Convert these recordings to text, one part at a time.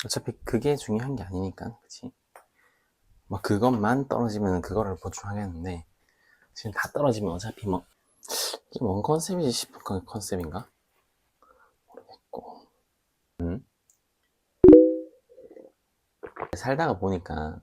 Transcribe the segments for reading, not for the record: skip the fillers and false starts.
어차피 그게 중요한 게 아니니까, 그치? 뭐 그것만 떨어지면 그거를 보충하겠는데 지금 다 떨어지면 어차피 뭐 이게 뭔 컨셉이지 싶은 컨셉인가? 모르겠고. 살다가 보니까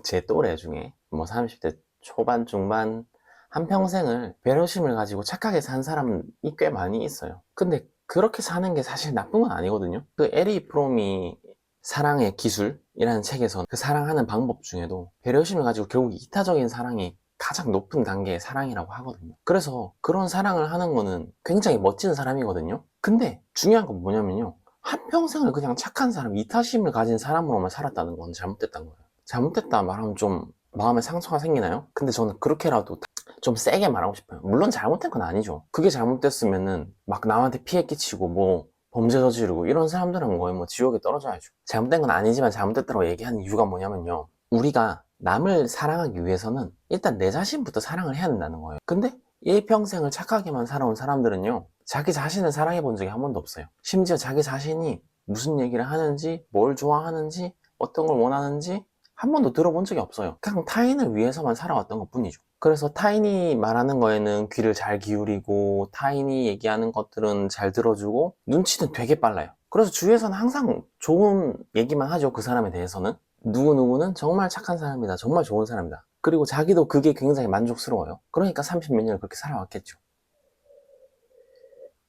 제 또래 중에 뭐 30대 초반 중반 한평생을 배려심을 가지고 착하게 산 사람이 꽤 많이 있어요. 근데 그렇게 사는 게 사실 나쁜 건 아니거든요. 그 에리 프롬이 사랑의 기술이라는 책에서 그 사랑하는 방법 중에도 배려심을 가지고 결국 이타적인 사랑이 가장 높은 단계의 사랑이라고 하거든요. 그래서 그런 사랑을 하는 거는 굉장히 멋진 사람이거든요. 근데 중요한 건 뭐냐면요, 한평생을 그냥 착한 사람, 이타심을 가진 사람으로만 살았다는 건 잘못됐다는 거예요. 잘못됐다 말하면 좀 마음에 상처가 생기나요? 근데 저는 그렇게라도 좀 세게 말하고 싶어요. 물론 잘못된 건 아니죠. 그게 잘못됐으면은 막 남한테 피해 끼치고 뭐 범죄 저지르고 이런 사람들은 거의 뭐 지옥에 떨어져야죠. 잘못된 건 아니지만 잘못됐다고 얘기하는 이유가 뭐냐면요, 우리가 남을 사랑하기 위해서는 일단 내 자신부터 사랑을 해야 된다는 거예요. 근데 일평생을 착하게만 살아온 사람들은요, 자기 자신을 사랑해 본 적이 한 번도 없어요. 심지어 자기 자신이 무슨 얘기를 하는지, 뭘 좋아하는지, 어떤 걸 원하는지 한 번도 들어본 적이 없어요. 그냥 타인을 위해서만 살아왔던 것 뿐이죠. 그래서 타인이 말하는 거에는 귀를 잘 기울이고 타인이 얘기하는 것들은 잘 들어주고 눈치는 되게 빨라요. 그래서 주위에서는 항상 좋은 얘기만 하죠. 그 사람에 대해서는 누구누구는 정말 착한 사람이다, 정말 좋은 사람이다. 그리고 자기도 그게 굉장히 만족스러워요. 그러니까 30몇 년을 그렇게 살아왔겠죠.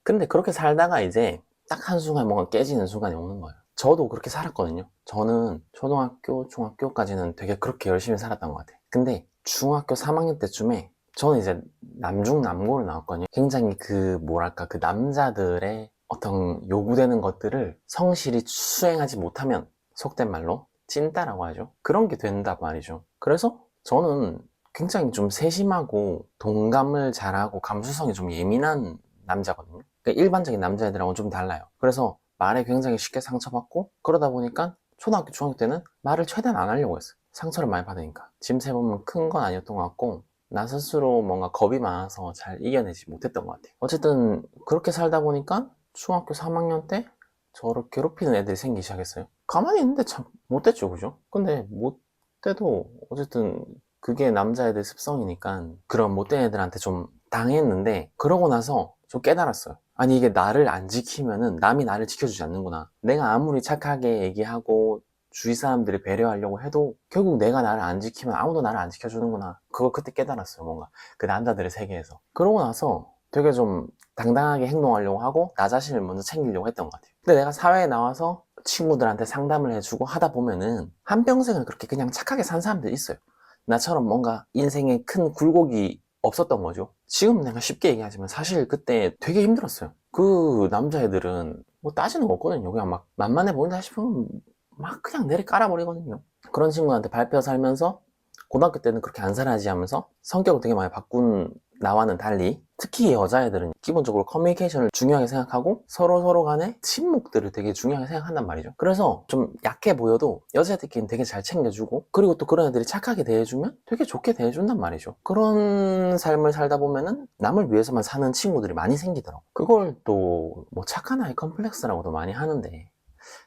근데 그렇게 살다가 이제 딱 한순간 뭔가 깨지는 순간이 오는 거예요. 저도 그렇게 살았거든요. 저는 초등학교, 중학교까지는 되게 그렇게 열심히 살았던 것 같아요. 근데 중학교 3학년 때쯤에 저는 이제 남중남고를 나왔거든요. 굉장히 그 뭐랄까, 그 남자들의 어떤 요구되는 것들을 성실히 수행하지 못하면 속된 말로 찐따라고 하죠. 그런 게 된단 말이죠. 그래서 저는 굉장히 좀 세심하고 동감을 잘하고 감수성이 좀 예민한 남자거든요. 그러니까 일반적인 남자애들하고는 좀 달라요. 그래서 말에 굉장히 쉽게 상처받고, 그러다 보니까 초등학교, 중학교 때는 말을 최대한 안 하려고 했어요. 상처를 많이 받으니까. 지금 세보면 큰 건 아니었던 것 같고, 나 스스로 뭔가 겁이 많아서 잘 이겨내지 못했던 것 같아요. 어쨌든 그렇게 살다 보니까 중학교 3학년 때 저를 괴롭히는 애들이 생기기 시작했어요. 가만히 있는데 참 못됐죠, 그죠? 근데 못돼도 어쨌든 그게 남자애들 습성이니까 그런 못된 애들한테 좀 당했는데, 그러고 나서 좀 깨달았어요. 아니, 이게 나를 안 지키면은 남이 나를 지켜주지 않는구나. 내가 아무리 착하게 얘기하고 주위 사람들이 배려하려고 해도 결국 내가 나를 안 지키면 아무도 나를 안 지켜주는구나. 그거 그때 깨달았어요. 뭔가 그 남자들의 세계에서. 그러고 나서 되게 좀 당당하게 행동하려고 하고 나 자신을 먼저 챙기려고 했던 것 같아요. 근데 내가 사회에 나와서 친구들한테 상담을 해주고 하다 보면은 한평생을 그렇게 그냥 착하게 산 사람들이 있어요. 나처럼 뭔가 인생에 큰 굴곡이 없었던 거죠. 지금 내가 쉽게 얘기하지만 사실 그때 되게 힘들었어요. 그 남자애들은 뭐 따지는 거 없거든요. 그냥 막 만만해 보인다 싶으면 막 그냥 내리 깔아버리거든요. 그런 친구한테 밟혀 살면서 고등학교 때는 그렇게 안살아지 하면서 성격을 되게 많이 바꾼 나와는 달리, 특히 여자애들은 기본적으로 커뮤니케이션을 중요하게 생각하고 서로 간의 친목들을 되게 중요하게 생각한단 말이죠. 그래서 좀 약해 보여도 여자애들끼리는 되게 잘 챙겨주고, 그리고 또 그런 애들이 착하게 대해주면 되게 좋게 대해준단 말이죠. 그런 삶을 살다 보면은 남을 위해서만 사는 친구들이 많이 생기더라고. 그걸 또 뭐 착한 아이 컴플렉스라고도 많이 하는데,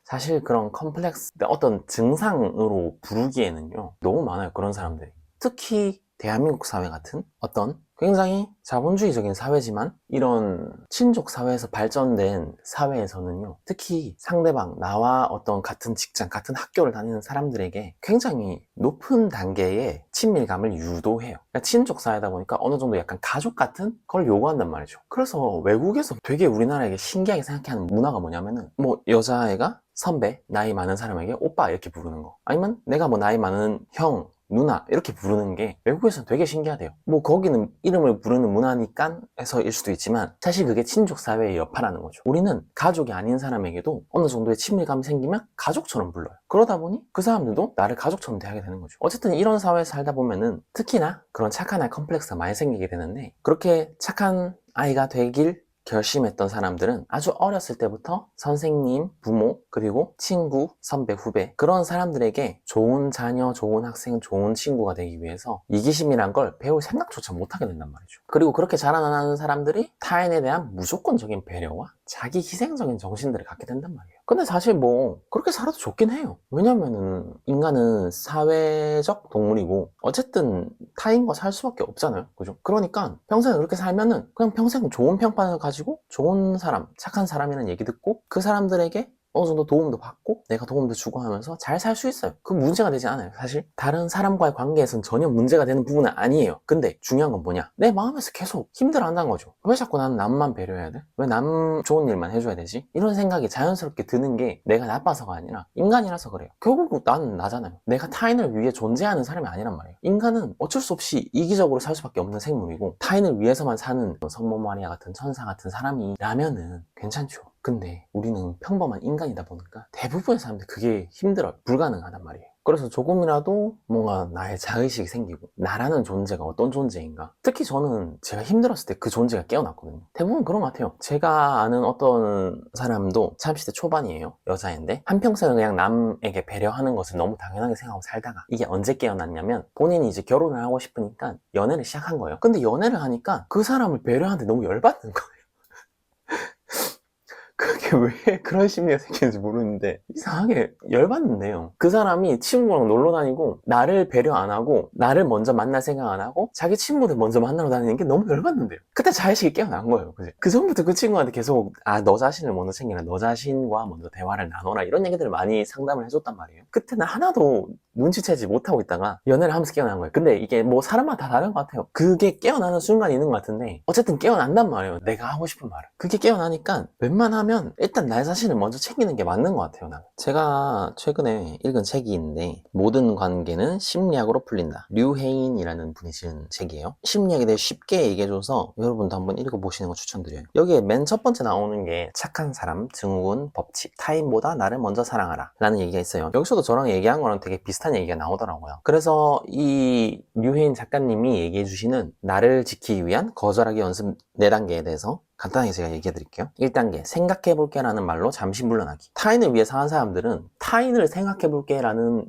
사실 그런 컴플렉스 어떤 증상으로 부르기에는요, 너무 많아요, 그런 사람들이. 특히 대한민국 사회 같은 어떤 굉장히 자본주의적인 사회지만 이런 친족 사회에서 발전된 사회에서는요, 특히 상대방, 나와 어떤 같은 직장, 같은 학교를 다니는 사람들에게 굉장히 높은 단계의 친밀감을 유도해요. 그러니까 친족 사회다 보니까 어느 정도 약간 가족 같은 걸 요구한단 말이죠. 그래서 외국에서 되게 우리나라에게 신기하게 생각하는 문화가 뭐냐면은, 뭐 여자애가 선배, 나이 많은 사람에게 오빠 이렇게 부르는 거, 아니면 내가 뭐 나이 많은 형, 누나 이렇게 부르는 게 외국에서는 되게 신기하대요. 뭐 거기는 이름을 부르는 문화니까 해서일 수도 있지만 사실 그게 친족 사회의 여파라는 거죠. 우리는 가족이 아닌 사람에게도 어느 정도의 친밀감이 생기면 가족처럼 불러요. 그러다 보니 그 사람들도 나를 가족처럼 대하게 되는 거죠. 어쨌든 이런 사회에 살다 보면은 특히나 그런 착한 아이 컴플렉스가 많이 생기게 되는데, 그렇게 착한 아이가 되길 결심했던 사람들은 아주 어렸을 때부터 선생님, 부모, 그리고 친구, 선배, 후배, 그런 사람들에게 좋은 자녀, 좋은 학생, 좋은 친구가 되기 위해서 이기심이란 걸 배울 생각조차 못하게 된단 말이죠. 그리고 그렇게 자라나는 사람들이 타인에 대한 무조건적인 배려와 자기 희생적인 정신들을 갖게 된단 말이에요. 근데 사실 뭐 그렇게 살아도 좋긴 해요. 왜냐면은 인간은 사회적 동물이고 어쨌든 타인과 살 수밖에 없잖아요. 그죠? 그러니까 평생 그렇게 살면은 그냥 평생 좋은 평판을 가지고 좋은 사람, 착한 사람이라는 얘기 듣고 그 사람들에게 어느 정도 도움도 받고 내가 도움도 주고 하면서 잘 살 수 있어요. 그 문제가 되지 않아요. 사실 다른 사람과의 관계에서는 전혀 문제가 되는 부분은 아니에요. 근데 중요한 건 뭐냐, 내 마음에서 계속 힘들어한다는 거죠. 왜 자꾸 나는 남만 배려해야 돼? 왜 남 좋은 일만 해줘야 되지? 이런 생각이 자연스럽게 드는 게 내가 나빠서가 아니라 인간이라서 그래요. 결국 나는 나잖아요. 내가 타인을 위해 존재하는 사람이 아니란 말이에요. 인간은 어쩔 수 없이 이기적으로 살 수밖에 없는 생물이고 타인을 위해서만 사는 성모 마리아 같은 천사 같은 사람이라면은 괜찮죠. 근데 우리는 평범한 인간이다 보니까 대부분의 사람들 그게 힘들어요. 불가능하단 말이에요. 그래서 조금이라도 뭔가 나의 자의식이 생기고 나라는 존재가 어떤 존재인가, 특히 저는 제가 힘들었을 때 그 존재가 깨어났거든요. 대부분 그런 것 같아요. 제가 아는 어떤 사람도 30대 초반이에요. 여자인데 한평생을 그냥 남에게 배려하는 것을 너무 당연하게 생각하고 살다가 이게 언제 깨어났냐면 본인이 이제 결혼을 하고 싶으니까 연애를 시작한 거예요. 근데 연애를 하니까 그 사람을 배려하는데 너무 열받는 거예요. 그게 왜 그런 심리가 생기는지 모르는데 이상하게 열받는데요. 그 사람이 친구랑 놀러 다니고 나를 배려 안 하고 나를 먼저 만날 생각 안 하고 자기 친구들 먼저 만나러 다니는 게 너무 열받는데요. 그때 자의식이 깨어난 거예요. 그지? 그 전부터 그 친구한테 계속 너 자신을 먼저 챙기라, 너 자신과 먼저 대화를 나눠라, 이런 얘기들을 많이 상담을 해줬단 말이에요. 그때는 하나도 눈치채지 못하고 있다가 연애를 하면서 깨어난 거예요. 근데 이게 뭐 사람마다 다 다른 것 같아요. 그게 깨어나는 순간이 있는 것 같은데 어쨌든 깨어난단 말이에요. 내가 하고 싶은 말을. 그게 깨어나니까 웬만하면 일단 나 자신을 먼저 챙기는 게 맞는 것 같아요. 나는. 제가 최근에 읽은 책이 있는데 모든 관계는 심리학으로 풀린다. 류혜인이라는 분이 지은 책이에요. 심리학에 대해 쉽게 얘기해줘서 여러분도 한번 읽어보시는 거 추천드려요. 여기에 맨 첫 번째 나오는 게 착한 사람, 증후군, 법칙, 타인보다 나를 먼저 사랑하라 라는 얘기가 있어요. 여기서도 저랑 얘기한 거랑 되게 비슷한 얘기가 나오더라고요. 그래서 이 류혜인 작가님이 얘기해 주시는 나를 지키기 위한 거절하기 연습 4단계에 대해서 간단하게 제가 얘기해 드릴게요. 1단계, 생각해 볼게 라는 말로 잠시 물러나기. 타인을 위해 사는 사람들은 타인을 생각해 볼게 라는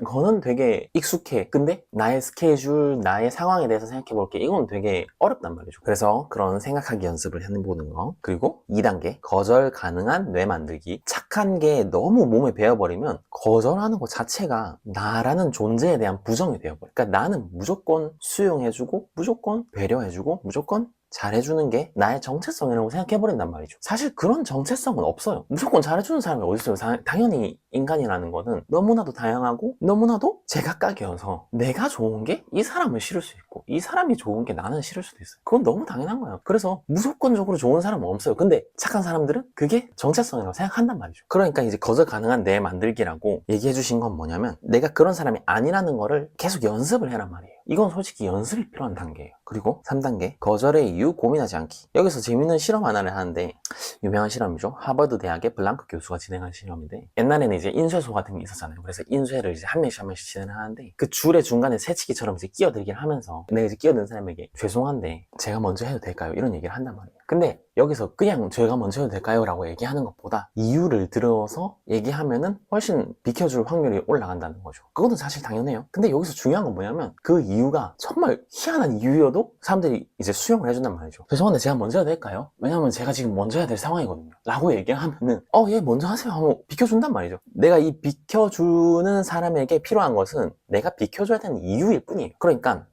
거는 되게 익숙해. 근데 나의 스케줄, 나의 상황에 대해서 생각해 볼게, 이건 되게 어렵단 말이죠. 그래서 그런 생각하기 연습을 해보는 거. 그리고 2단계, 거절 가능한 뇌 만들기. 착한 게 너무 몸에 배어버리면 거절하는 것 자체가 나라는 존재에 대한 부정이 되어버려. 그러니까 나는 무조건 수용해주고 무조건 배려해주고 무조건 잘해주는 게 나의 정체성이라고 생각해버린단 말이죠. 사실 그런 정체성은 없어요. 무조건 잘해주는 사람이 어디 있어요. 당연히 인간이라는 거는 너무나도 다양하고 너무나도 제각각이어서 내가 좋은 게 이 사람을 싫을 수 있고 이 사람이 좋은 게 나는 싫을 수도 있어요. 그건 너무 당연한 거예요. 그래서 무조건적으로 좋은 사람은 없어요. 근데 착한 사람들은 그게 정체성이라고 생각한단 말이죠. 그러니까 이제 거절 가능한 내 만들기라고 얘기해 주신 건 뭐냐면 내가 그런 사람이 아니라는 거를 계속 연습을 해란 말이에요. 이건 솔직히 연습이 필요한 단계예요. 그리고 3단계, 거절의 이유 고민하지 않기. 여기서 재밌는 실험 하나를 하는데 유명한 실험이죠. 하버드 대학의 블랑크 교수가 진행한 실험인데 옛날에는 이제 인쇄소 같은 게 있었잖아요. 그래서 인쇄를 이제 한 명씩 진행을 하는데 그 줄의 중간에 새치기처럼 이제 끼어들기를 하면서 내가 이제 끼어든 사람에게 죄송한데 제가 먼저 해도 될까요? 이런 얘기를 한단 말이에요. 근데 여기서 그냥 제가 먼저 해도 될까요? 라고 얘기하는 것보다 이유를 들어서 얘기하면은 훨씬 비켜줄 확률이 올라간다는 거죠. 그것은 사실 당연해요. 근데 여기서 중요한 건 뭐냐면 그 이유가 정말 희한한 이유여도 사람들이 이제 수용을 해준단 말이죠. 죄송한데 제가 먼저 해도 될까요? 왜냐면 제가 지금 먼저 해야 될 상황이거든요. 라고 얘기하면은 예 먼저 하세요 하고 비켜준단 말이죠. 내가 이 비켜주는 사람에게 필요한 것은 내가 비켜줘야 되는 이유일 뿐이에요. 그러니까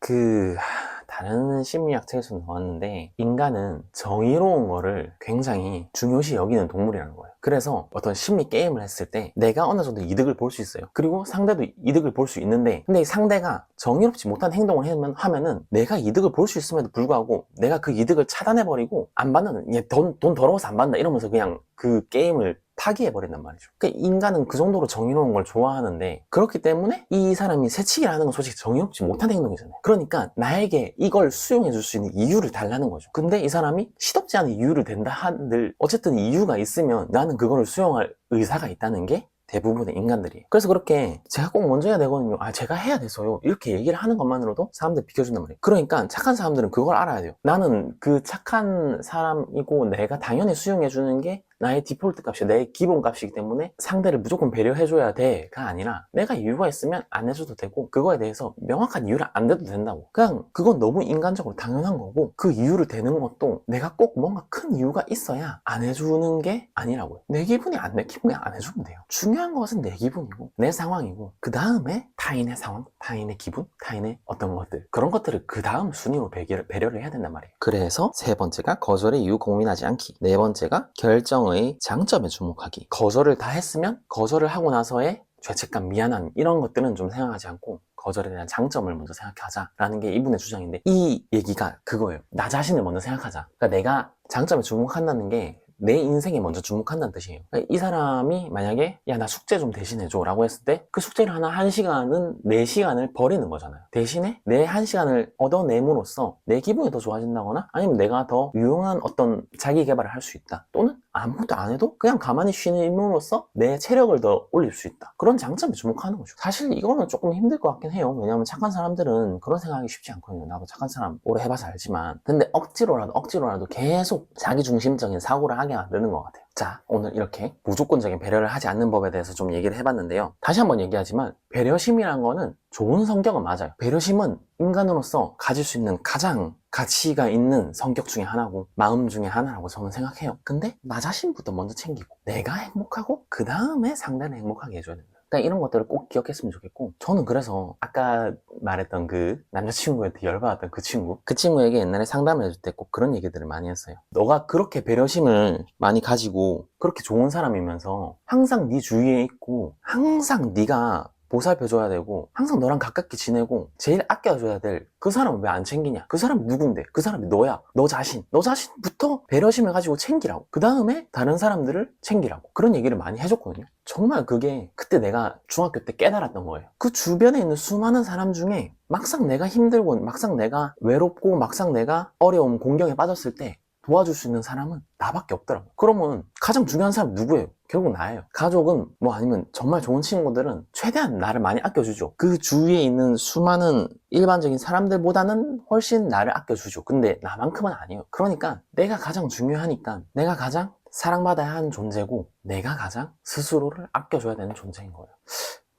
다른 심리학 책에서 나왔는데 인간은 정의로운 거를 굉장히 중요시 여기는 동물이라는 거예요. 그래서 어떤 심리 게임을 했을 때 내가 어느 정도 이득을 볼 수 있어요. 그리고 상대도 이득을 볼 수 있는데 근데 상대가 정의롭지 못한 행동을 하면은 내가 이득을 볼 수 있음에도 불구하고 내가 그 이득을 차단해버리고 안 받는, 돈 더러워서 안 받는다 이러면서 그냥 그 게임을 파기해버린단 말이죠. 그러니까 인간은 그 정도로 정의로운 걸 좋아하는데 그렇기 때문에 이 사람이 새치기를 하는 건 솔직히 정의롭지 못한 행동이잖아요. 그러니까 나에게 이걸 수용해 줄 수 있는 이유를 달라는 거죠. 근데 이 사람이 시덥지 않은 이유를 댄다 한들 어쨌든 이유가 있으면 나는 그거를 수용할 의사가 있다는 게 대부분의 인간들이에요. 그래서 그렇게 제가 꼭 먼저 해야 되거든요. 제가 해야 돼서요. 이렇게 얘기를 하는 것만으로도 사람들 비켜준단 말이에요. 그러니까 착한 사람들은 그걸 알아야 돼요. 나는 그 착한 사람이고 내가 당연히 수용해주는 게 나의 디폴트 값이 내 기본 값이기 때문에 상대를 무조건 배려해줘야 돼가 아니라 내가 이유가 있으면 안 해줘도 되고 그거에 대해서 명확한 이유를 안 대도 된다고. 그냥 그건 너무 인간적으로 당연한 거고 그 이유를 대는 것도 내가 꼭 뭔가 큰 이유가 있어야 안 해주는 게 아니라고요. 내 기분이 안 내키면 안 해주면 돼요. 중요한 것은 내 기분이고 내 상황이고 그 다음에 타인의 상황, 타인의 기분, 타인의 어떤 것들 그런 것들을 그 다음 순위로 배려를 해야 된단 말이에요. 그래서 세 번째가 거절의 이유 고민하지 않기. 네 번째가 결정의 장점에 주목하기. 거절을 다 했으면 거절을 하고 나서의 죄책감, 미안함 이런 것들은 좀 생각하지 않고 거절에 대한 장점을 먼저 생각하자라는 게 이분의 주장인데 이 얘기가 그거예요. 나 자신을 먼저 생각하자. 그러니까 내가 장점에 주목한다는 게 내 인생에 먼저 주목한다는 뜻이에요. 그러니까 이 사람이 만약에 야 나 숙제 좀 대신해줘 라고 했을 때 그 숙제를 하나 1시간은 내 시간을 버리는 거잖아요. 대신에 내 1시간을 얻어냄으로써 내 기분이 더 좋아진다거나 아니면 내가 더 유용한 어떤 자기 개발을 할 수 있다. 또는 아무것도 안 해도 그냥 가만히 쉬는 인물로서 내 체력을 더 올릴 수 있다. 그런 장점에 주목하는 거죠. 사실 이거는 조금 힘들 것 같긴 해요. 왜냐하면 착한 사람들은 그런 생각이 쉽지 않거든요. 나도 착한 사람 오래 해봐서 알지만 근데 억지로라도 계속 자기중심적인 사고를 하게 만드는 것 같아요. 자, 오늘 이렇게 무조건적인 배려를 하지 않는 법에 대해서 좀 얘기를 해봤는데요. 다시 한번 얘기하지만 배려심이란 거는 좋은 성격은 맞아요. 배려심은 인간으로서 가질 수 있는 가장 가치가 있는 성격 중에 하나고 마음 중에 하나라고 저는 생각해요. 근데 나 자신부터 먼저 챙기고 내가 행복하고 그 다음에 상대를 행복하게 해줘야 된다. 그러니까 이런 것들을 꼭 기억했으면 좋겠고 저는 그래서 아까 말했던 그 남자친구한테 열받았던 그 친구에게 옛날에 상담을 해줄 때 꼭 그런 얘기들을 많이 했어요. 너가 그렇게 배려심을 많이 가지고 그렇게 좋은 사람이면서 항상 네 주위에 있고 항상 네가 보살펴줘야 되고 항상 너랑 가깝게 지내고 제일 아껴줘야 될 그 사람은 왜 안 챙기냐? 그 사람이 누군데? 그 사람이 너야. 너 자신부터 배려심을 가지고 챙기라고. 그 다음에 다른 사람들을 챙기라고. 그런 얘기를 많이 해줬거든요. 정말 그게 그때 내가 중학교 때 깨달았던 거예요. 그 주변에 있는 수많은 사람 중에 막상 내가 힘들고 막상 내가 외롭고 막상 내가 어려움 공경에 빠졌을 때 도와줄 수 있는 사람은 나밖에 없더라고. 그러면 가장 중요한 사람 누구예요? 결국 나예요. 가족은 뭐 아니면 정말 좋은 친구들은 최대한 나를 많이 아껴주죠. 그 주위에 있는 수많은 일반적인 사람들보다는 훨씬 나를 아껴주죠. 근데 나만큼은 아니에요. 그러니까 내가 가장 중요하니까 내가 가장 사랑받아야 하는 존재고 내가 가장 스스로를 아껴줘야 되는 존재인 거예요.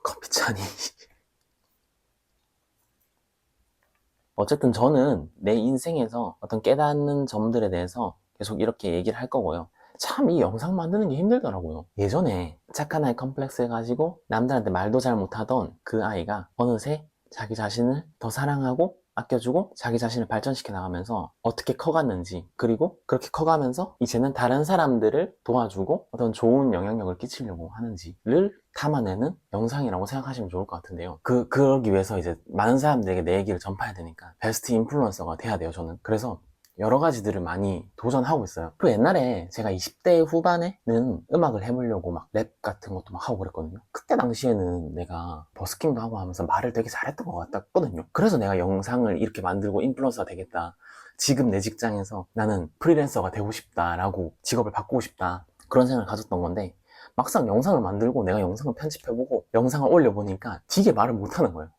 커피잔이 어쨌든 저는 내 인생에서 어떤 깨닫는 점들에 대해서 계속 이렇게 얘기를 할 거고요. 참 이 영상 만드는 게 힘들더라고요. 예전에 착한 아이 컴플렉스 해가지고 남들한테 말도 잘 못하던 그 아이가 어느새 자기 자신을 더 사랑하고 아껴주고 자기 자신을 발전시켜 나가면서 어떻게 커갔는지 그리고 그렇게 커가면서 이제는 다른 사람들을 도와주고 어떤 좋은 영향력을 끼치려고 하는지를 담아내는 영상이라고 생각하시면 좋을 것 같은데요. 그러기 위해서 이제 많은 사람들에게 내 얘기를 전파해야 되니까 베스트 인플루언서가 돼야 돼요, 저는. 그래서 여러 가지들을 많이 도전하고 있어요. 그리고 옛날에 제가 20대 후반에는 음악을 해보려고 막 랩 같은 것도 막 하고 그랬거든요. 그때 당시에는 내가 버스킹도 하고 하면서 말을 되게 잘했던 것 같았거든요. 그래서 내가 영상을 이렇게 만들고 인플루언서가 되겠다. 지금 내 직장에서 나는 프리랜서가 되고 싶다라고 직업을 바꾸고 싶다. 그런 생각을 가졌던 건데 막상 영상을 만들고 내가 영상을 편집해보고 영상을 올려보니까 되게 말을 못하는 거예요.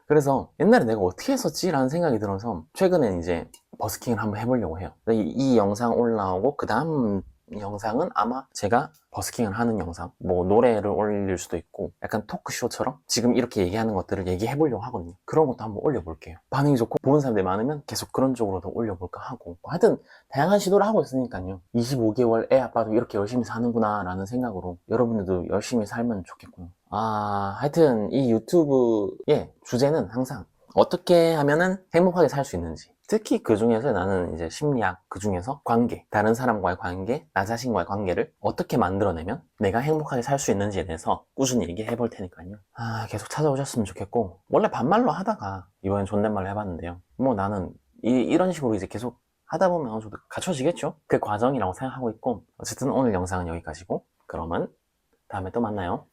그래서 옛날에 내가 어떻게 했었지? 라는 생각이 들어서 최근에 이제 버스킹을 한번 해보려고 해요. 이 영상 올라오고 그 다음 영상은 아마 제가 버스킹을 하는 영상, 뭐 노래를 올릴 수도 있고 약간 토크쇼처럼 지금 이렇게 얘기하는 것들을 얘기해보려고 하거든요. 그런 것도 한번 올려볼게요. 반응이 좋고 보는 사람들이 많으면 계속 그런 쪽으로도 올려볼까 하고 하여튼 다양한 시도를 하고 있으니까요. 25개월 애 아빠도 이렇게 열심히 사는구나 라는 생각으로 여러분들도 열심히 살면 좋겠고요. 하여튼 이 유튜브의 주제는 항상 어떻게 하면은 행복하게 살 수 있는지 특히 그 중에서 나는 이제 심리학 그 중에서 관계, 다른 사람과의 관계, 나 자신과의 관계를 어떻게 만들어내면 내가 행복하게 살 수 있는지에 대해서 꾸준히 얘기해 볼 테니까요. 계속 찾아오셨으면 좋겠고 원래 반말로 하다가 이번엔 존댓말로 해봤는데요. 뭐 나는 이런 식으로 이제 계속 하다 보면 어느 정도 갖춰지겠죠? 그 과정이라고 생각하고 있고 어쨌든 오늘 영상은 여기까지고 그러면 다음에 또 만나요.